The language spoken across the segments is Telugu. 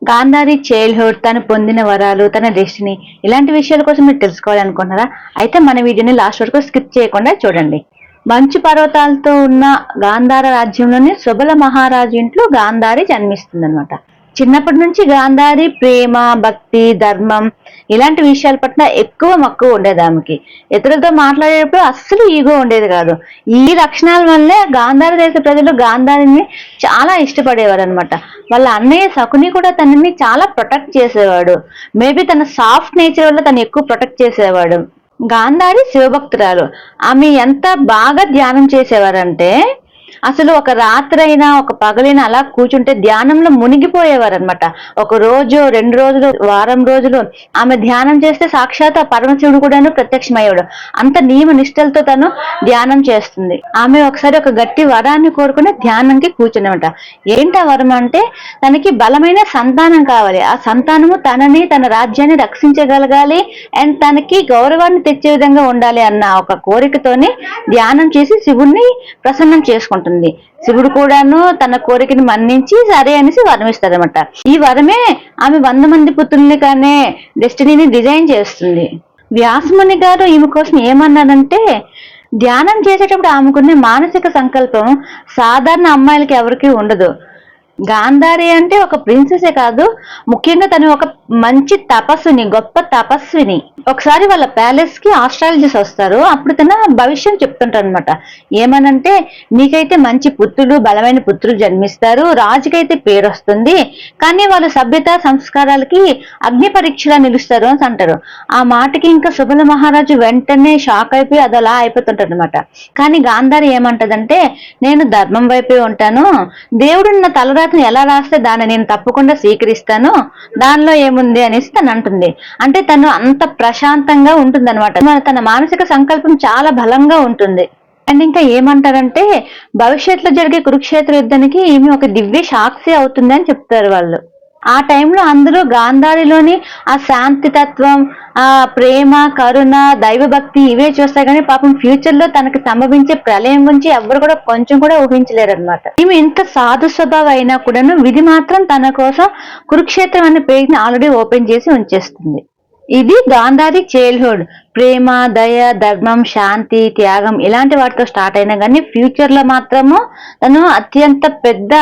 గాంధారి చైల్డ్హుడ్, తను పొందిన వరాలు, తన డెస్టినీ ఇలాంటి విషయాల కోసం మీరు తెలుసుకోవాలనుకుంటున్నారా? అయితే మన వీడియోని లాస్ట్ వరకు స్కిప్ చేయకుండా చూడండి. మంచు పర్వతాలతో ఉన్న గాంధార రాజ్యంలోని సుబల మహారాజు ఇంట్లో గాంధారి జన్మిస్తుందన్నమాట. చిన్నప్పటి నుంచి గాంధారి ప్రేమ, భక్తి, ధర్మం ఇలాంటి విషయాల పట్ల ఎక్కువ మక్కువ ఉండేది ఆమెకి. ఇతరులతో మాట్లాడేటప్పుడు అస్సలు ఈగో ఉండేది కాదు. ఈ లక్షణాల వల్లే గాంధార దేశ ప్రజలు గాంధారిని చాలా ఇష్టపడేవారు అనమాట. వాళ్ళ అన్నయ్య శకుని కూడా తనని చాలా ప్రొటెక్ట్ చేసేవాడు. మేబీ తన సాఫ్ట్ నేచర్ వల్ల తను ఎక్కువ ప్రొటెక్ట్ చేసేవాడు. గాంధారి శివభక్తురాలు. ఆమె ఎంత బాగా ధ్యానం చేసేవారంటే అసలు ఒక రాత్రైనా ఒక పగలైనా అలా కూర్చుంటే ధ్యానంలో మునిగిపోయేవారు అనమాట. ఒక రోజు, 2 రోజులు, వారం రోజులు ఆమె ధ్యానం చేస్తే సాక్షాత్ ఆ పరమశివుడు కూడాను ప్రత్యక్షమయ్యాడు. అంత నియమ నిష్టలతో తను ధ్యానం చేస్తుంది. ఆమె ఒకసారి ఒక గట్టి వరాన్ని కోరుకుని ధ్యానంకి కూర్చున్నమాట. ఏంటి ఆ వరం అంటే తనకి బలమైన సంతానం కావాలి. ఆ సంతానము తనని, తన రాజ్యాన్ని రక్షించగలగాలి అండ్ తనకి గౌరవాన్ని తెచ్చే విధంగా ఉండాలి అన్న ఒక కోరికతోని ధ్యానం చేసి శివుణ్ణి ప్రసన్నం చేసుకుంటుంది. శివుడు కూడాను తన కోరికని మన్నించి సరే అనేసి వరం ఇస్తాడనమాట. ఈ వరమే ఆమె 100 మంది పుత్రుల్ని కానీ డెస్టినీని డిజైన్ చేస్తుంది. వ్యాసముని గారు ఈమె కోసం ఏమన్నారంటే, ధ్యానం చేసేటప్పుడు ఆమెకున్న మానసిక సంకల్పం సాధారణ అమ్మాయిలకి ఎవరికీ ఉండదు. గాంధారి అంటే ఒక ప్రిన్సెసే కాదు, ముఖ్యంగా తను ఒక మంచి తపస్విని, గొప్ప తపస్విని. ఒకసారి వాళ్ళ ప్యాలెస్ కి ఆస్ట్రాలజిస్ట్ వస్తారు. అప్పుడు తన భవిష్యం చెప్తుంటారు అనమాట. ఏమనంటే, నీకైతే మంచి పుత్రులు, బలమైన పుత్రులు జన్మిస్తారు, రాజుకైతే పేరు వస్తుంది, కానీ వాళ్ళు సభ్యత సంస్కారాలకి అగ్ని పరీక్షలా నిలుస్తారు అని అంటారు. ఆ మాటకి ఇంకా సుబల మహారాజు వెంటనే షాక్ అయిపోయి అదలా అయిపోతుంటారు అనమాట. కానీ గాంధారి ఏమంటదంటే, నేను ధర్మం వైపే ఉంటాను, దేవుడు నా తలరాతను ఎలా రాస్తే దాన్ని నేను తప్పకుండా స్వీకరిస్తాను, దానిలో ఏముంది అనేసి తను అంటుంది. అంటే తను అంత ప్రశాంతంగా ఉంటుంది అనమాట. తన మానసిక సంకల్పం చాలా బలంగా ఉంటుంది. అండ్ ఇంకా ఏమంటారంటే, భవిష్యత్తులో జరిగే కురుక్షేత్ర యుద్ధానికి ఈమె ఒక దివ్య సాక్షి అవుతుంది అని చెప్తారు వాళ్ళు. ఆ టైంలో అందరూ గాంధారిలోని ఆ శాంతి తత్వం, ఆ ప్రేమ, కరుణ, దైవభక్తి ఇవే చూస్తారు. కానీ పాపం ఫ్యూచర్ లో తనకు సంభవించే ప్రళయం గురించి ఎవరు కూడా కొంచెం కూడా ఊహించలేరు అనమాట. ఈమె ఇంత సాధు స్వభావం అయినా కూడాను విధి మాత్రం తన కోసం కురుక్షేత్రం అనే పేజ్ ని ఆల్రెడీ ఓపెన్ చేసి ఉంచేస్తుంది. ఇది గాంధారి చైల్డ్హుడ్. ప్రేమ, దయ, ధర్మం, శాంతి, త్యాగం ఇలాంటి వాటితో స్టార్ట్ అయినా కానీ ఫ్యూచర్ లో మాత్రము తను అత్యంత పెద్ద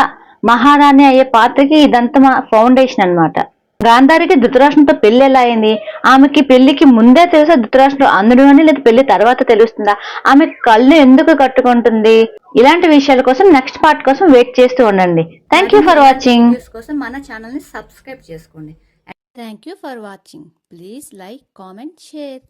మహారాణి అయ్యే పాత్రకి ఇదంతా ఫౌండేషన్ అన్నమాట. గాంధారికి ధృతరాష్ట్రంతో పెళ్లి ఎలా అయింది? ఆమెకి పెళ్లికి ముందే తెలుసా ధృతరాష్ట్రుడు అందుడు అని, లేదా పెళ్లి తర్వాత తెలుస్తుందా? ఆమె కళ్ళు ఎందుకు కట్టుకుంటుంది? ఇలాంటి విషయాల కోసం నెక్స్ట్ పార్ట్ కోసం వెయిట్ చేస్తూ ఉండండి. Thank you for watching. కోసం మన ఛానల్ ని సబ్స్క్రైబ్ చేసుకోండి. Thank you for watching. Please like, comment, share.